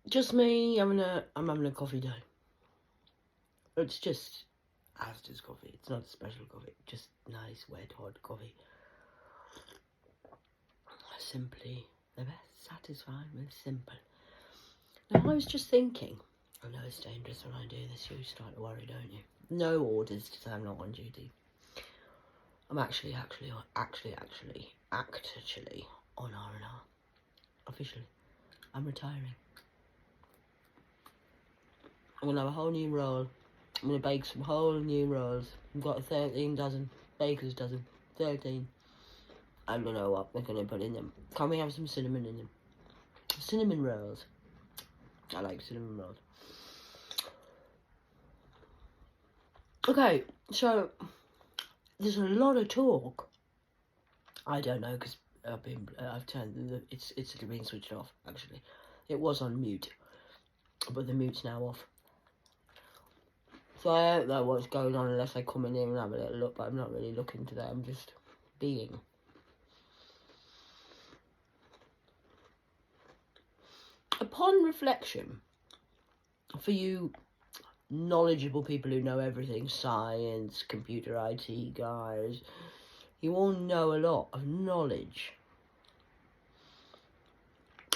Just me. I'm having a coffee day. It's just Asda's coffee. It's not a special coffee. Just nice, wet, hot coffee. Simply the best. Satisfying and simple. Now, I was just thinking. I know it's dangerous when I do this. You start to worry, don't you? No orders because I'm not on duty. I'm actually on R&R. Officially. I'm retiring. I'm going to have a whole new roll. I'm going to bake some whole new rolls. I've got a 13 dozen. Baker's dozen. 13. I don't know what they're going to put in them. Can we have some cinnamon in them? Cinnamon rolls. I like cinnamon rolls. Okay, so there's a lot of talk. I don't know because I've turned it's been switched off. Actually, it was on mute, but the mute's now off. So I don't know what's going on unless I come in here and have a little look. But I'm not really looking today. I'm just being. Upon reflection, for you knowledgeable people who know everything, science, computer, IT guys, you all know a lot of knowledge.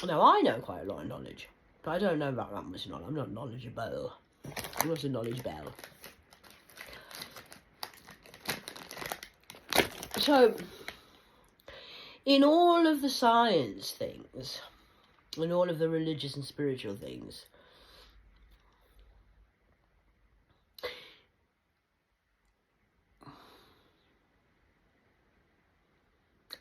Now, I know quite a lot of knowledge, but I don't know about that much knowledge. I'm not knowledgeable. I'm not a knowledge bell. So, in all of the science things, in all of the religious and spiritual things,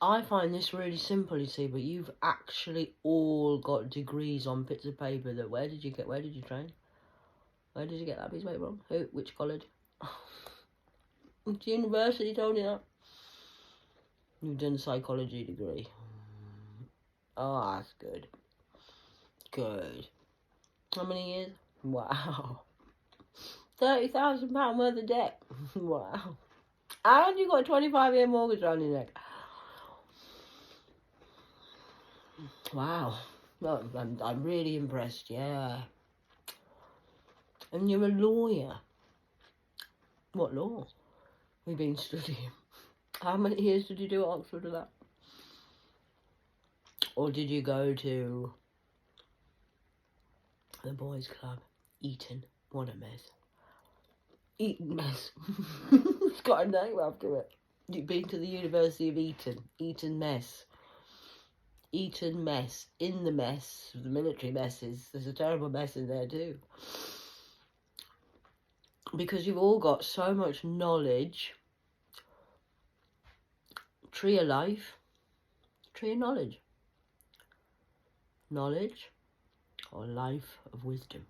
I find this really simple, you see, but you've actually all got degrees on bits of paper that, where did you train? Where did you get that piece of paper from? Who? Which college? Which university told you that? You've done a psychology degree. Oh, that's good. Good. How many years? Wow. £30,000 worth of debt. Wow. And you got a 25-year mortgage on your neck. Wow. Well, I'm really impressed, yeah. And you're a lawyer. What law? We've been studying. How many years did you do at Oxford of that? Or did you go to the boys' club? Eton. What a mess. Eton mess. It's got a name after it. You've been to the University of Eton. Eton mess. Eton mess. In the mess, the military messes, there's a terrible mess in there too. Because you've all got so much knowledge. Tree of life. Tree of knowledge. Knowledge or life of wisdom.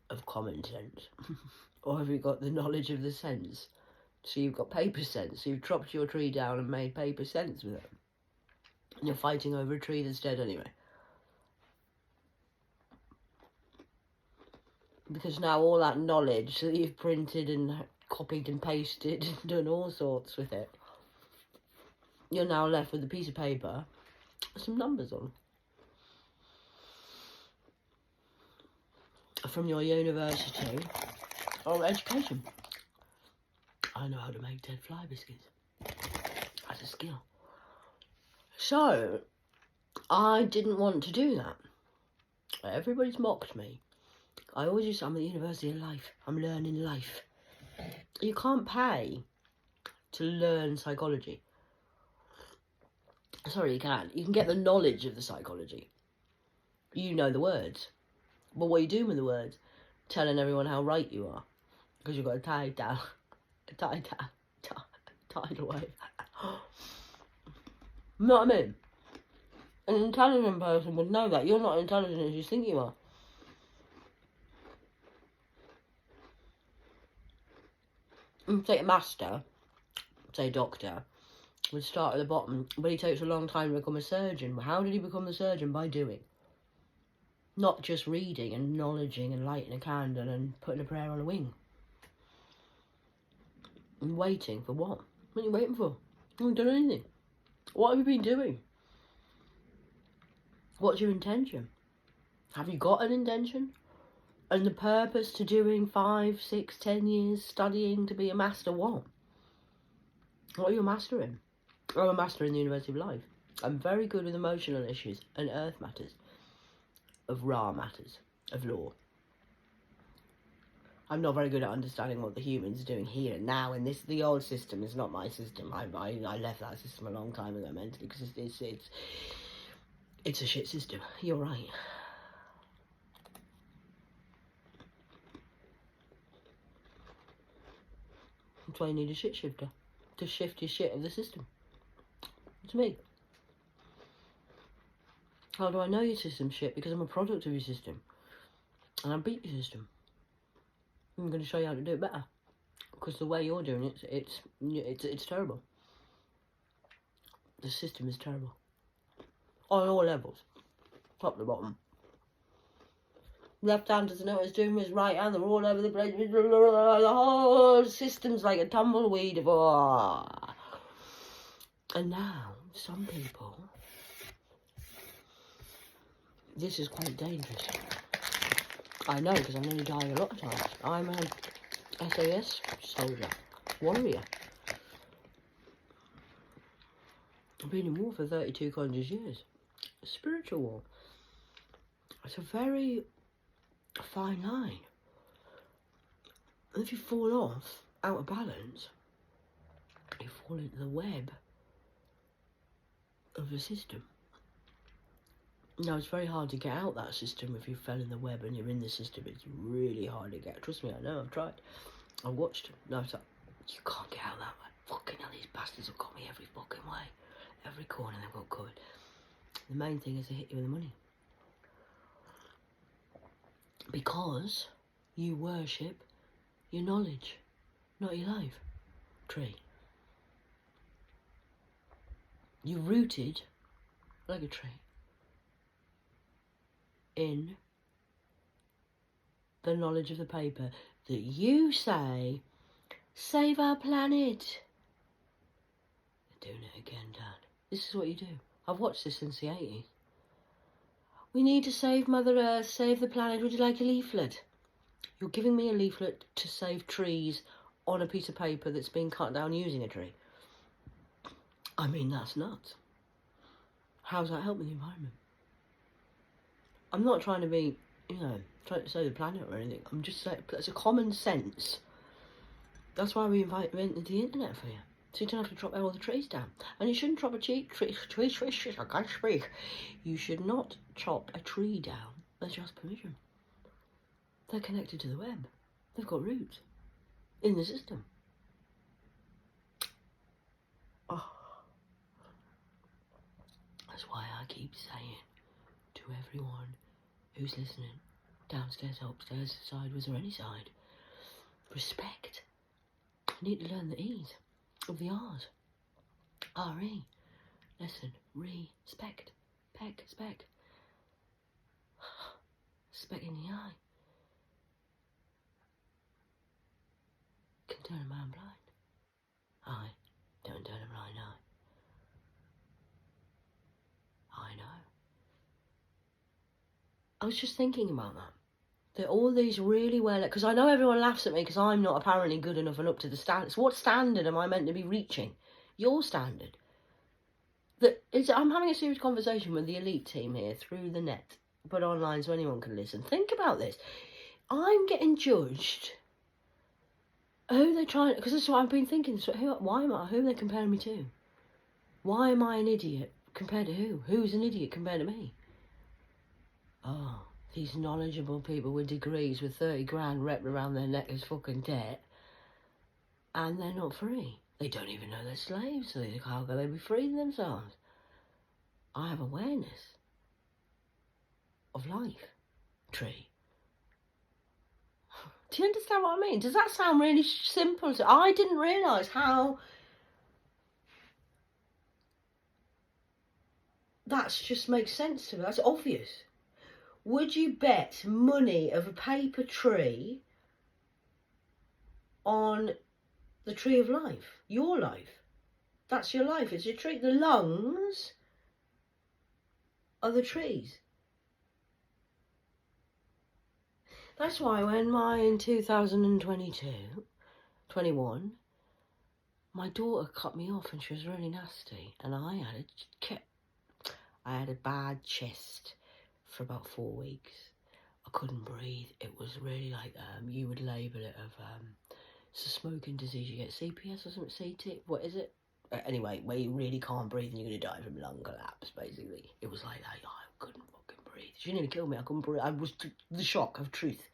Of common sense. Or have you got the knowledge of the sense? So you've got paper sense. So you've chopped your tree down and made paper sense with it. And you're fighting over a tree that's dead anyway. Because now all that knowledge that you've printed and copied and pasted and done all sorts with it, you're now left with a piece of paper with some numbers on. From your university or education. I know how to make dead fly biscuits. That's a skill. So, I didn't want to do that. Everybody's mocked me. I always used to, I'm at the University of Life. I'm learning life. You can't pay to learn psychology. Sorry, you can. You can get the knowledge of the psychology. You know the words. But what are you doing with the words? Telling everyone how right you are. Because you've got a tidal wave. You know what I mean? An intelligent person would know that. You're not as intelligent as you think you are. Say a master, say doctor, would start at the bottom, but he takes a long time to become a surgeon. How did he become a surgeon? By doing. Not just reading and knowledging and lighting a candle and putting a prayer on a wing. And waiting for what? What are you waiting for? You haven't done anything. What have you been doing? What's your intention? Have you got an intention? And the purpose to doing 5, 6, 10 years studying to be a master what? What are you a master in? I'm a master in the University of Life. I'm very good with emotional issues and earth matters, of Ra matters, of law. I'm not very good at understanding what the humans are doing here and now, and the old system is not my system. I left that system a long time ago mentally, because it's a shit system. You're right. That's why you need a shit shifter, to shift your shit of the system. It's me. How do I know your system's shit? Because I'm a product of your system, and I beat your system. I'm going to show you how to do it better, because the way you're doing it, it's terrible. The system is terrible on all levels, top to bottom. Left hand doesn't know what it's doing with his right hand. They're all over the place. The whole system's like a tumbleweed. And now, some people, this is quite dangerous. I know, because I'm nearly dying a lot of times. I'm a SAS soldier, warrior. I've been in war for 32 conscious years. A spiritual war. It's a very fine line. If you fall off, out of balance, you fall into the web of the system. Now, it's very hard to get out that system if you fell in the web and you're in the system. It's really hard to get. Trust me, I know, I've tried. I've watched. No, it's like, you can't get out that way. Fucking hell, these bastards have got me every fucking way. Every corner they've got covered. The main thing is they hit you with the money. Because you worship your knowledge, not your life. Tree. You're rooted like a tree in the knowledge of the paper that you say, save our planet. They're doing it again, Dad. This is what you do. I've watched this since the 80s. We need to save Mother Earth, save the planet. Would you like a leaflet? You're giving me a leaflet to save trees on a piece of paper that's been cut down using a tree. I mean, that's nuts. How's that helping the environment? I'm not trying to be, trying to save the planet or anything. I'm just saying, that's a common sense. That's why we invented the internet for you. So you don't have to chop all the trees down. And you shouldn't chop a tree, I can't speak. You should not chop a tree down unless you ask permission. They're connected to the web. They've got roots in the system. Oh. That's why I keep saying to everyone who's listening, downstairs, upstairs, sideways, or any side, respect. You need to learn the E's of the R's. R-E. Listen, respect. Peck, spec. Speck in the eye can turn a man blind. Eye don't turn a blind eye. I know. I was just thinking about that. That all these really well, because I know everyone laughs at me because I'm not apparently good enough and up to the standards. What standard am I meant to be reaching? Your standard. I'm having a serious conversation with the elite team here through the net, but online so anyone can listen. Think about this. I'm getting judged. Who they're trying, because that's what I've been thinking. So who are they comparing me to? Why am I an idiot compared to who? Who's an idiot compared to me? Oh, these knowledgeable people with degrees with 30 grand wrapped around their neck as fucking debt, and they're not free. They don't even know they're slaves, so how can they be freeing themselves? I have awareness of life. Tree. Do you understand what I mean? Does that sound really simple? I didn't realise how that just makes sense to me. That's obvious. Would you bet money of a paper tree on the tree of life? Your life. That's your life. It's your tree. The lungs are the trees. That's why when in 2022, 21, my daughter cut me off and she was really nasty, and I had a bad chest for about 4 weeks. I couldn't breathe. It was really like you would label it of it's a smoking disease. You get CPS or something, CT. What is it? Anyway, where you really can't breathe and you're gonna die from lung collapse. Basically, it was like that. I couldn't fucking breathe. She nearly killed me. I couldn't breathe. I was the shock of truth.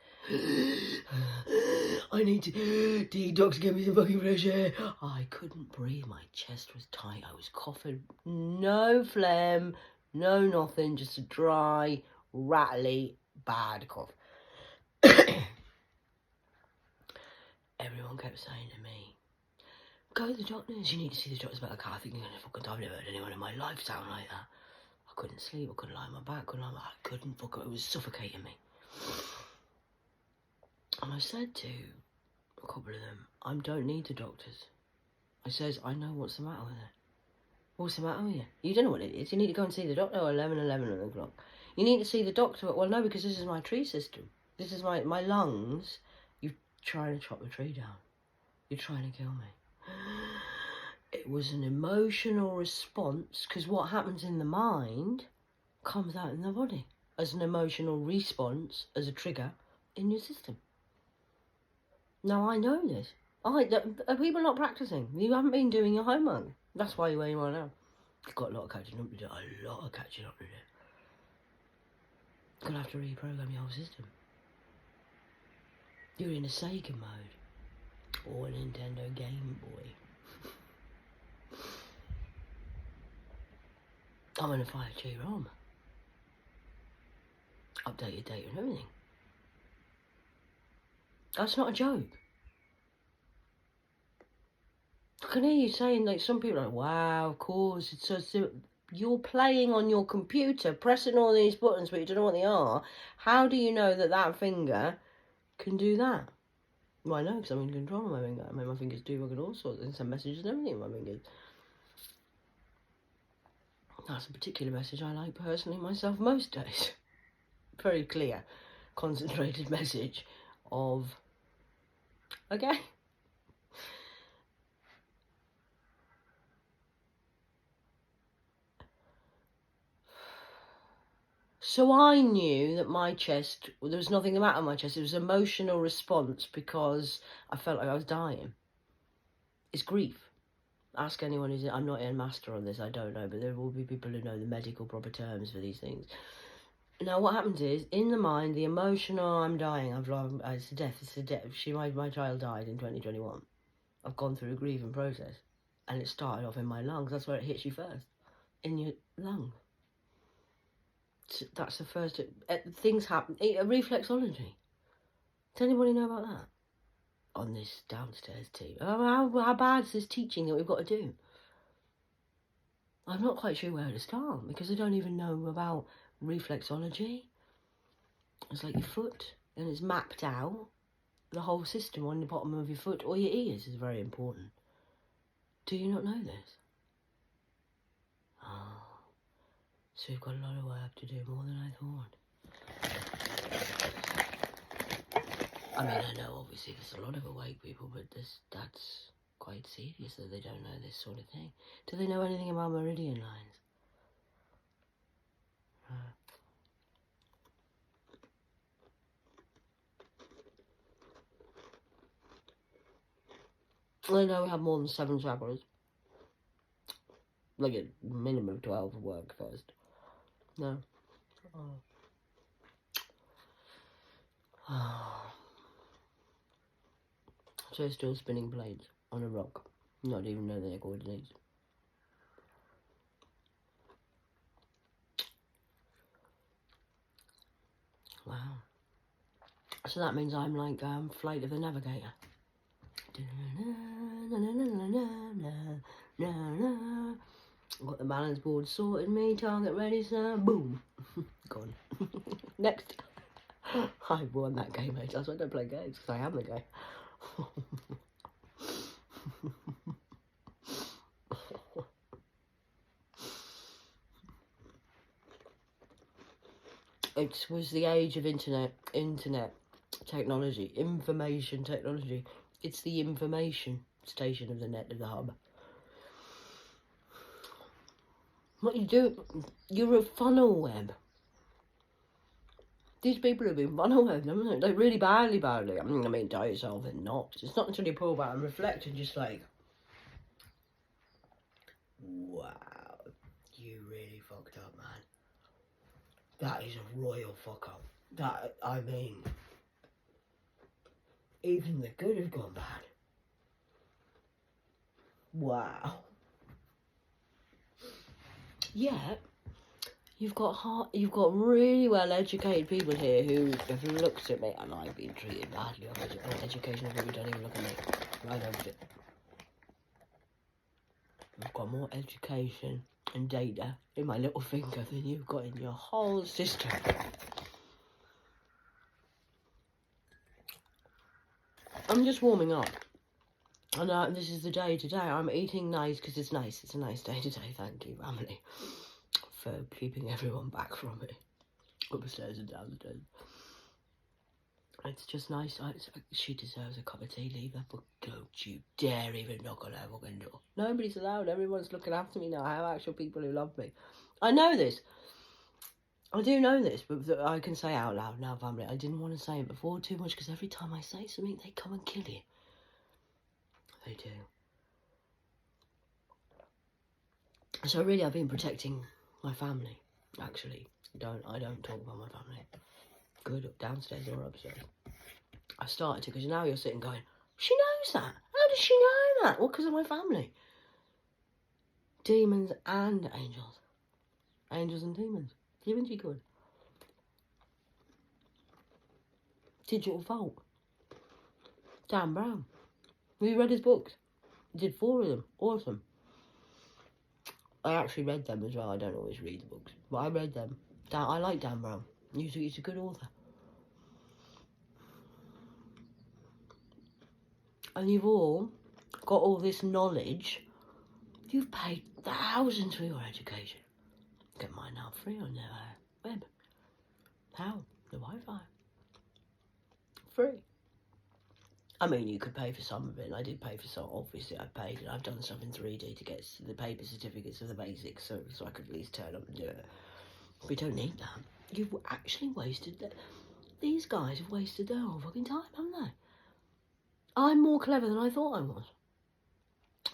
I need to doctor, give me some fucking fresh air. I couldn't breathe. My chest was tight. I was coughing. No phlegm. No nothing. Just a dry, rattly, bad cough. Everyone kept saying to me, go to the doctors, you need to see the doctors about a car. I think you're gonna fucking die. I've never heard anyone in my life sound like that. I couldn't sleep, I couldn't lie on my back, I couldn't fucking, it was suffocating me. And I said to a couple of them, I don't need the doctors. I says, I know what's the matter with it. What's the matter with you? You don't know what it is. You need to go and see the doctor at 11 o'clock. You need to see the doctor at, well, no, because this is my tree system. This is my lungs. You're trying to chop the tree down. You're trying to kill me. It was an emotional response, because what happens in the mind comes out in the body as an emotional response, as a trigger in your system. Now, I know this. Are people not practicing? You haven't been doing your homework. That's why you're where you are now. You've got a lot of catching up to do. A lot of catching up to do. You're going to have to reprogram your whole system. You're in a Sega mode. Or a Nintendo Game Boy. I'm in a 5G ROM. Updated data and everything. That's not a joke. I can hear you saying, like, some people are like, wow, of course, it's so simple. You're playing on your computer, pressing all these buttons, but you don't know what they are. How do you know that that finger can do that? Well, I know, because I'm in control of my finger. I mean, my fingers do fucking all sorts, and send messages and everything with my fingers. That's a particular message I like personally myself most days. Very clear, concentrated message of, okay. So I knew that my chest, there was nothing the matter with my chest. It was an emotional response because I felt like I was dying. It's grief. Ask anyone who's, I'm not a master on this, I don't know, but there will be people who know the medical proper terms for these things. Now what happens is, in the mind, the emotional, I'm dying, it's a death. My child died in 2021. I've gone through a grieving process. And it started off in my lungs. That's where it hits you first. In your lungs. That's the first, things happen. Reflexology. Does anybody know about that? On this downstairs team. How bad is this teaching that we've got to do? I'm not quite sure where to start, because I don't even know about reflexology. It's like your foot, and it's mapped out. The whole system on the bottom of your foot or your ears is very important. Do you not know this? Oh. So we've got a lot of work to do, more than I thought. I mean, I know obviously there's a lot of awake people, but that's quite serious that they don't know this sort of thing. Do they know anything about meridian lines? I know we have more than 7 chakras. Like a minimum of 12 work first. No. So still spinning blades on a rock. Not even know their coordinates. Wow. So that means I'm like Flight of the Navigator. Got the balance board sorted, me, target ready, sir. Boom. Gone. Next. I won that game, mate. That's why I don't play games, because I am the game. It was the age of internet. technology, information technology. It's the information station of the net of the hub. What you do, you're a funnel web. These people have been funnel webbed, haven't they? Like really badly. I mean, die yourself and not. It's not until you pull back and reflect and just like, wow, you really fucked up, man. That is a royal fuck up. That, I mean, even the good have gone bad. Wow. Yeah, you've got really well educated people here who have looked at me, and I've been treated badly on educational people. Don't even look at me. Right over it. I've got more education and data in my little finger than you've got in your whole system. I'm just warming up. And this is the day today. I'm eating nice because it's nice. It's a nice day today. Thank you, family, for keeping everyone back from me. Upstairs and downstairs. It's just nice. She deserves a cup of tea. Leave her, but don't you dare even knock on her fucking door. Nobody's allowed. Everyone's looking after me now. I have actual people who love me. I know this. I do know this, but I can say out loud now, family. I didn't want to say it before too much because every time I say something, they come and kill you. They do. So really, I've been protecting my family. Actually, I don't talk about my family. Good, downstairs or upstairs. I started to because now you're sitting going, she knows that. How does she know that? Well, because of my family. Demons and angels. Angels and demons. Isn't she good? Digital Vault. Dan Brown. Have you read his books? He did 4 of them. Awesome. I actually read them as well. I don't always read the books, but I read them. I like Dan Brown. He's a good author. And you've all got all this knowledge. You've paid thousands for your education. Get mine now free on the web. How? The Wi-Fi. Free. I mean, you could pay for some of it. I did pay for some. Obviously, I paid, and I've done stuff in 3D to get the paper certificates of the basics, so I could at least turn up and do it. We don't need that. You've actually wasted that. These guys have wasted their whole fucking time, haven't they? I'm more clever than I thought I was.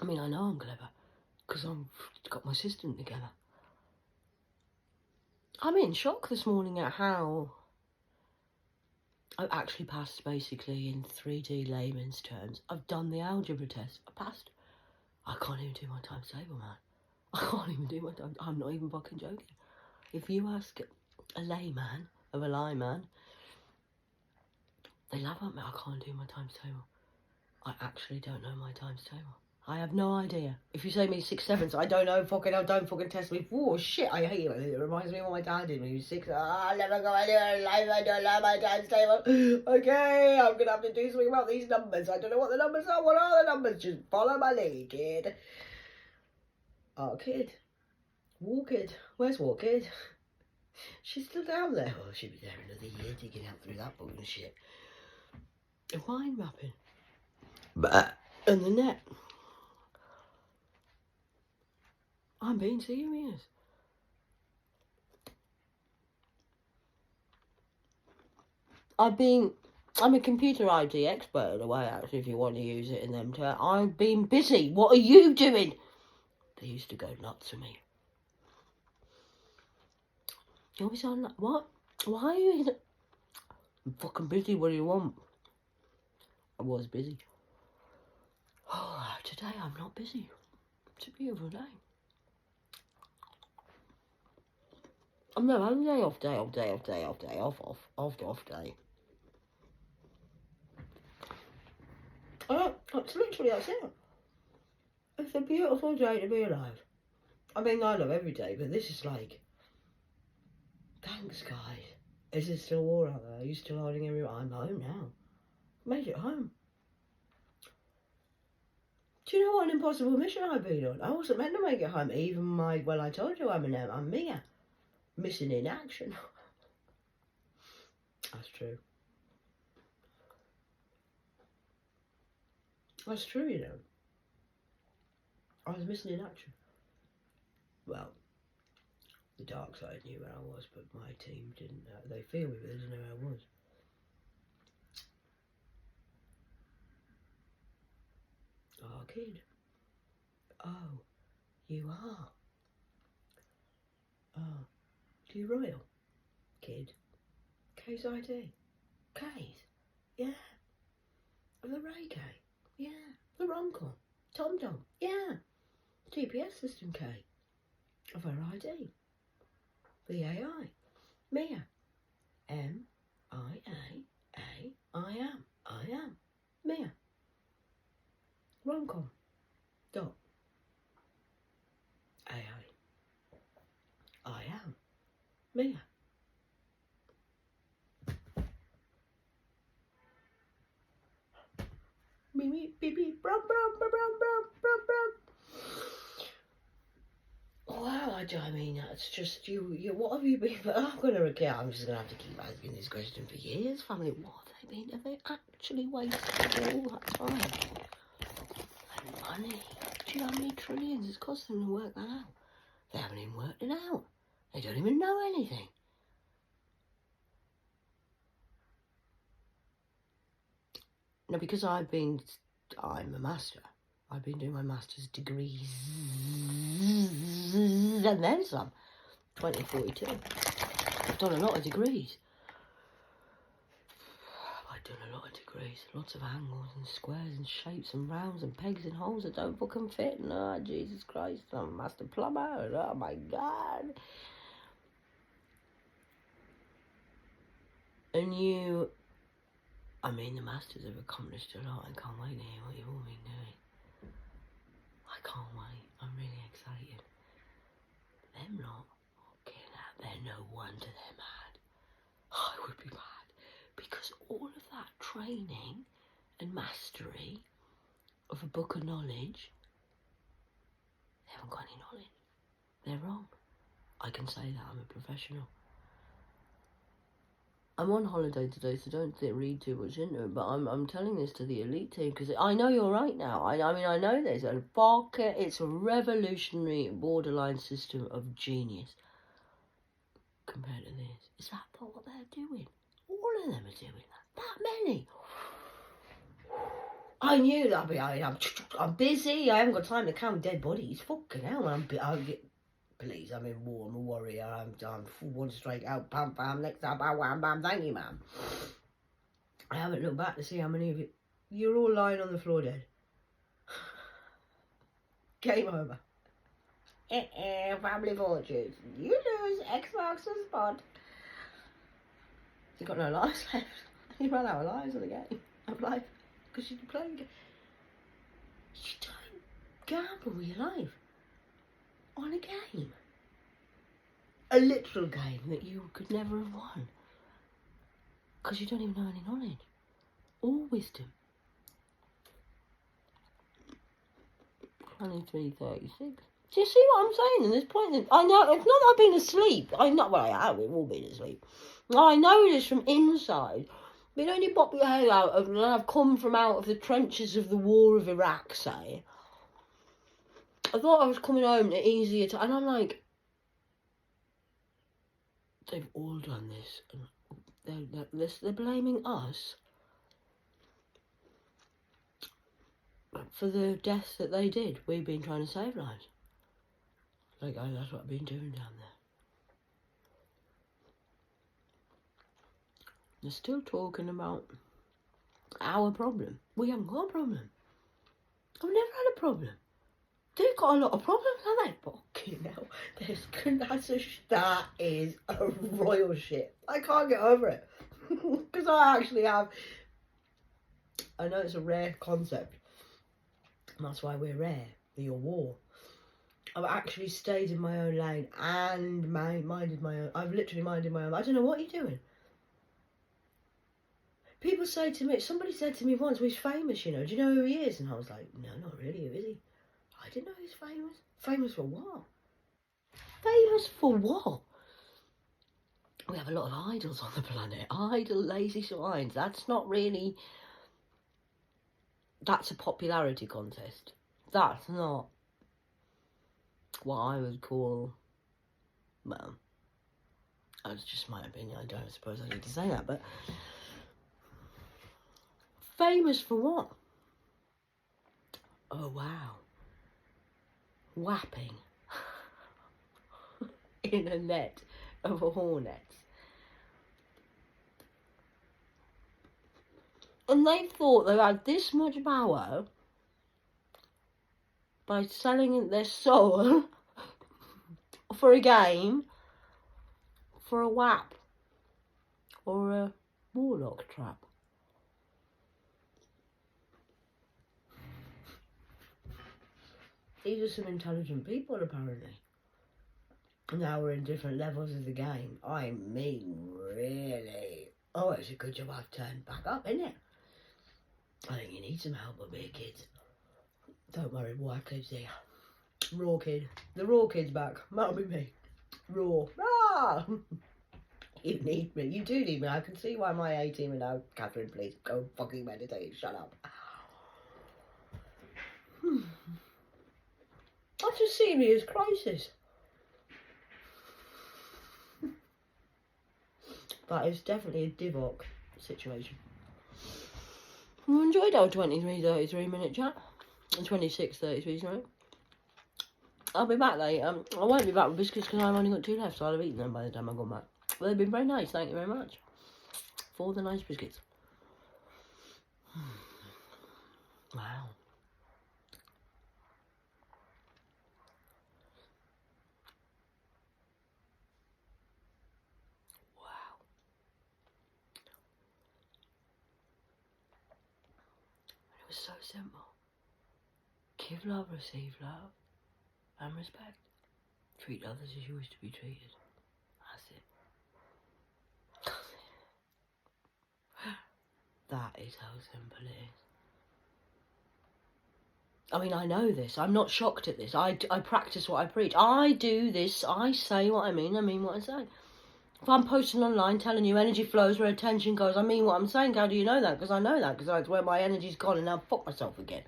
I mean, I know I'm clever because I've got my system together. I'm in shock this morning at how I've actually passed, basically, in 3D layman's terms. I've done the algebra test. I passed. I can't even do my times table, man. I can't even do my times. I'm not even fucking joking. If you ask a layman of a layman, they laugh at me. I can't do my times table. I actually don't know my times table. I have no idea. If you say me 6 7s, I don't know. Don't fucking test me. Oh shit, I hate it. It reminds me of what my dad did when he was 6. I'll never go anywhere in life. I don't know my times table. Okay, I'm gonna have to do something about these numbers. I don't know what the numbers are. What are the numbers? Just follow my lead, kid. Oh, kid. Kid. Where's Kid? She's still down there. Oh, she'll be there another year digging out through that bullshit. Mind mapping. And the net. I'm being serious. I'm a computer ID expert in a way, actually, if you want to use it in them terms. I've been busy. What are you doing? They used to go nuts for me. You always on that. What? Why are you in it? I'm fucking busy. What do you want? I was busy. Oh, today I'm not busy. It's a beautiful day. I'm no, I'm day off day. That's literally, that's it. It's a beautiful day to be alive. I mean, I love every day, but this is like, thanks, guys. Is there still war out there? Are you still hiding everywhere? I'm home now. Made it home. Do you know what an impossible mission I've been on? I wasn't meant to make it home. Even I told you I'm Mia. Missing in action. That's true. That's true, you know. I was missing in action. Well, the dark side knew where I was, but my team didn't. They feel me, but they didn't know where I was. Oh, kid. Oh, you are. Oh, do you royal? Kid. Case ID. Case. Yeah. The reggae. Yeah. The Ronco. Tom Tom. Yeah. GPS system K. Of her ID. The AI. Mia. M-I-A-A. I am. I am. Mia. Romcom. Dot. AI. I am. Mia. Me, beep, beep, brum, brum, brum, brum, brum, brum. Well, I mean, that's just you. What have you been? I'm just gonna have to keep asking this question for years, family. What have they been? Have they actually wasted all that time and money? Do you know how many trillions it's cost them to work that out? They haven't even worked it out. They don't even know anything. Now, because I'm a master. I've been doing my master's degrees and then some. 2042. I've done a lot of degrees. Lots of angles and squares and shapes and rounds and pegs and holes that don't fucking fit. No, Jesus Christ, I'm a master plumber. Oh my God. And the masters have accomplished a lot. I can't wait to hear what you've all been doing. I can't wait. I'm really excited. Them lot, they're no wonder they're mad. I would be mad. Because all of that training and mastery of a book of knowledge, they haven't got any knowledge. They're wrong. I can say that, I'm a professional. I'm on holiday today, so don't read too much into it, but I'm telling this to the elite team, because I know you're right now. I know there's it's a revolutionary borderline system of genius compared to this. Is that not what they're doing? All of them are doing that. That many. I knew that. I'm busy. I haven't got time to count dead bodies. Fucking hell. Please, I'm in war. I'm a warrior. I'm full one straight out. Pam, pam. Next up, wham, bam. Thank you, ma'am. I haven't looked back to see how many of you. You're all lying on the floor dead. Game over. Family fortunes. You lose. X marks the spot. You got no lives left. You ran out of lives on the game. Of life. Because you play. You don't gamble with your life on a game. A literal game that you could never have won. Because you don't even know any knowledge. Or wisdom. 23:36. Do you see what I'm saying? And this point, I know, it's not that I've been asleep. We've all been asleep. I know this from inside. But you know, you pop your head out, and I've come from out of the trenches of the war of Iraq, say. I thought I was coming home to easier time, and I'm like, they've all done this, and they're blaming us for the deaths that they did. We've been trying to save lives. Like, that's what I've been doing down there. They're still talking about our problem. We haven't got a problem. I've never had a problem. They've got a lot of problems, haven't they? Fucking hell. That is a royal shit. I can't get over it. Because I actually have. I know it's a rare concept. And that's why we're rare. You're war. I've actually stayed in my own lane and minded my own. I've literally minded my own. I don't know what you're doing. People say to me, somebody said to me once, well, he's famous, you know. Do you know who he is? And I was like, no, not really. Who is he? I didn't know he was famous. Famous for what? Famous for what? We have a lot of idols on the planet. Idle, lazy swines. That's not really That's a popularity contest. That's not what I would call, well, that's just my opinion. I don't suppose I need to say that, but famous for what? Oh, wow. Whapping in a net of hornets. And they thought they had this much power by selling their soul for a game, for a whap, or a warlock trap. These are some intelligent people, apparently. Now we're in different levels of the game. I mean, really. Oh, it's a good job I've turned back up, isn't it? I think you need some help up here, kids. Don't worry, boy, kids here. Raw kid. The raw kid's back. That'll be me. Raw. Ah! You need me. You do need me. I can see why my A-team are now. Catherine, please, go fucking meditate. Shut up. That's a serious crisis. But it's definitely a Divock situation. You enjoyed our 33 minute chat. 26:33, sorry. I'll be back later. I won't be back with biscuits because I've only got 2 left, so I'll have eaten them by the time I got back. But they've been very nice, thank you very much for the nice biscuits. Wow. It was so simple. Give love, receive love, and respect. Treat others as you wish to be treated. That's it. That is how simple it is. I mean, I know this. I'm not shocked at this. I practice what I preach. I do this. I say what I mean what I say. If I'm posting online telling you energy flows where attention goes, I mean what I'm saying. How do you know that? Because I know that. Because that's where my energy's gone and now fuck myself again.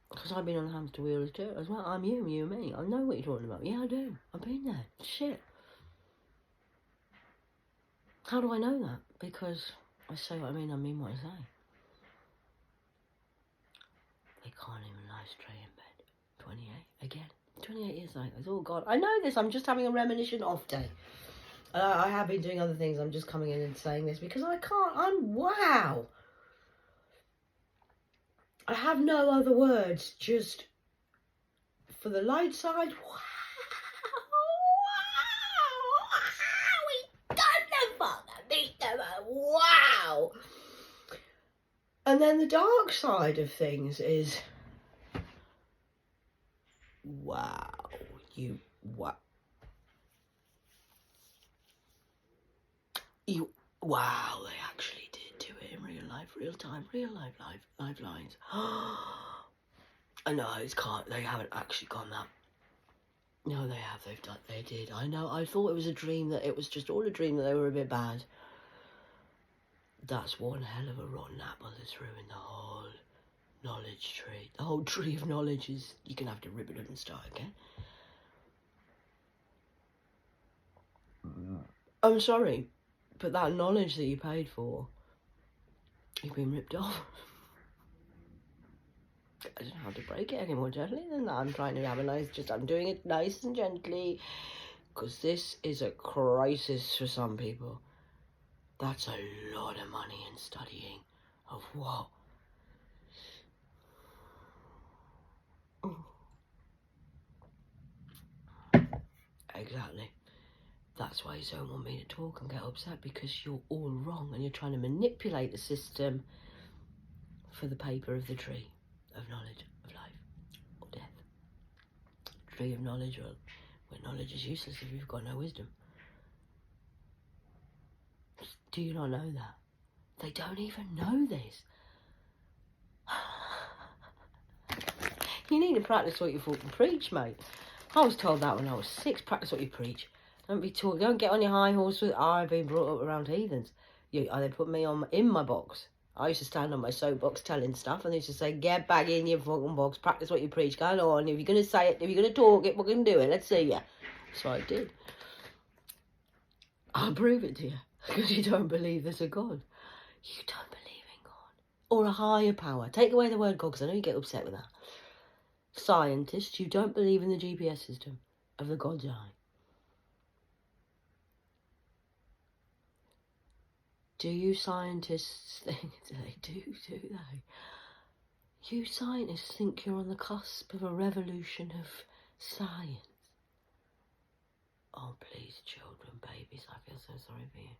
Because I've been on hamster wheels too as well. I'm you and me. I know what you're talking about. Yeah, I do. I've been there. Shit. How do I know that? Because I say what I mean what I say. They can't even lie straight in bed. 28 again. 28 years later. It's all gone. I know this. I'm just having a reminiscent off day. I have been doing other things. I'm just coming in and saying this because I can't. Wow. I have no other words. Just for the light side. Wow. We done the father. Beat them. Wow. And then the dark side of things is, wow, wow, they actually did do it in real life, real time, real life, lifelines. I know, they haven't actually gone that. No, they have, they did. I know, I thought it was a dream, that it was just all a dream, that they were a bit bad. That's one hell of a rotten apple that's ruined the whole knowledge tree. The whole tree of knowledge is, you're going to have to rip it up and start again. I'm sorry, but that knowledge that you paid for, you've been ripped off. I don't know how to break it any more gently than that. I'm trying to have I'm doing it nice and gently, because this is a crisis for some people. That's a lot of money in studying of what? Exactly. That's why you don't want me to talk and get upset, because you're all wrong and you're trying to manipulate the system for the paper of the tree of knowledge, of life or death. Tree of knowledge, where knowledge is useless if you've got no wisdom. Do you not know that? They don't even know this. You need to practice what you fucking preach, mate. I was told that when I was 6. Practice what you preach. Don't be talking. Don't get on your high horse with. I've been brought up around heathens. They put me in my box. I used to stand on my soapbox telling stuff, and they used to say, get back in your fucking box, practice what you preach, go on, if you're going to say it, if you're going to talk it, we're going to do it, let's see ya. So I did. I'll prove it to you, because you don't believe there's a God. You don't believe in God. Or a higher power. Take away the word God, because I know you get upset with that. Scientists, you don't believe in the GPS system of the God's eye. Do you scientists think they do they? You scientists think you're on the cusp of a revolution of science. Oh, please, children, babies, I feel so sorry for you.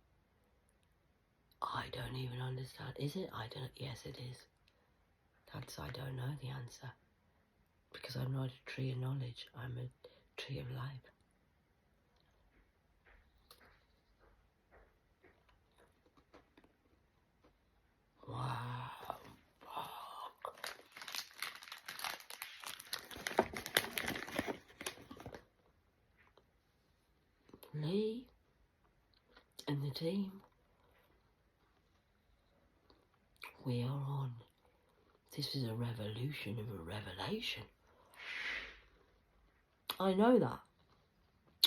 I don't even understand. Is it? I don't. Yes, it is. That's, I don't know the answer. Because I'm not a tree of knowledge. I'm a tree of life. Wow. Lee and the team, we are on. This is a revolution of a revelation. I know that,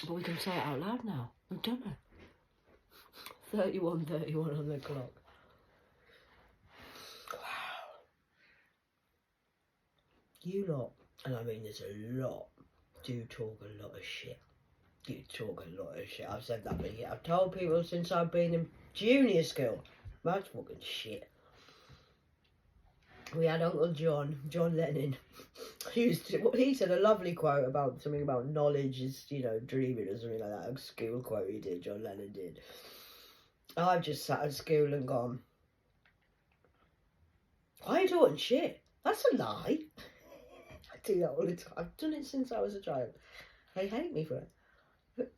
but we can say it out loud now. We've done it. 31:31 on the clock. Wow. You lot, and I mean there's a lot, do talk a lot of shit. You talk a lot of shit. I've said that, but yeah, I've told people since I've been in junior school. That's fucking shit. We had Uncle John Lennon. He said a lovely quote about something about knowledge is, dreaming or something like that. A school quote he did, John Lennon did. I've just sat at school and gone, why are you talking shit? That's a lie. I do that all the time. I've done it since I was a child. They hate me for it.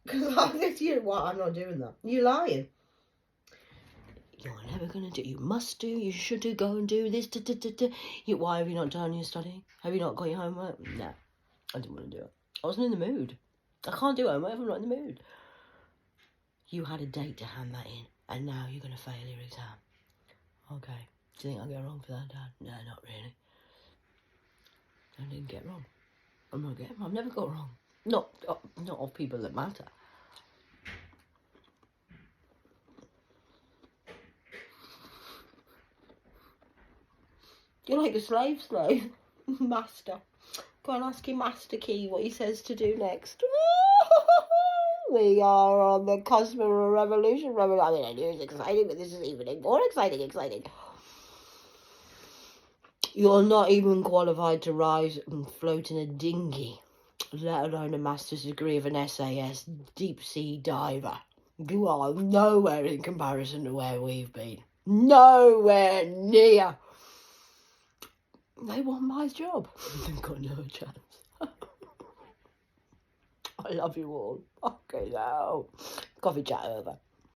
Because I said to you, what? I'm not doing that. You're lying. You're never going to do. You must do. You should do. Go and do this. Why have you not done your studying? Have you not got your homework? No, I didn't want to do it. I wasn't in the mood. I can't do homework if I'm not in the mood. You had a date to hand that in, and now you're going to fail your exam. Okay. Do you think I'll get wrong for that, Dad? No, not really. I didn't get wrong. I've never got wrong. Not of people that matter. You're like a slave. Master. Go and ask your master key what he says to do next. We are on the cusp of a revolution. I mean, I knew it was exciting, but this is even more exciting. You're not even qualified to rise and float in a dinghy, let alone a master's degree of an SAS deep sea diver. You are nowhere in comparison to where we've been. Nowhere near. They want my job. They've got no chance. I love you all. Okay, now. Coffee chat over.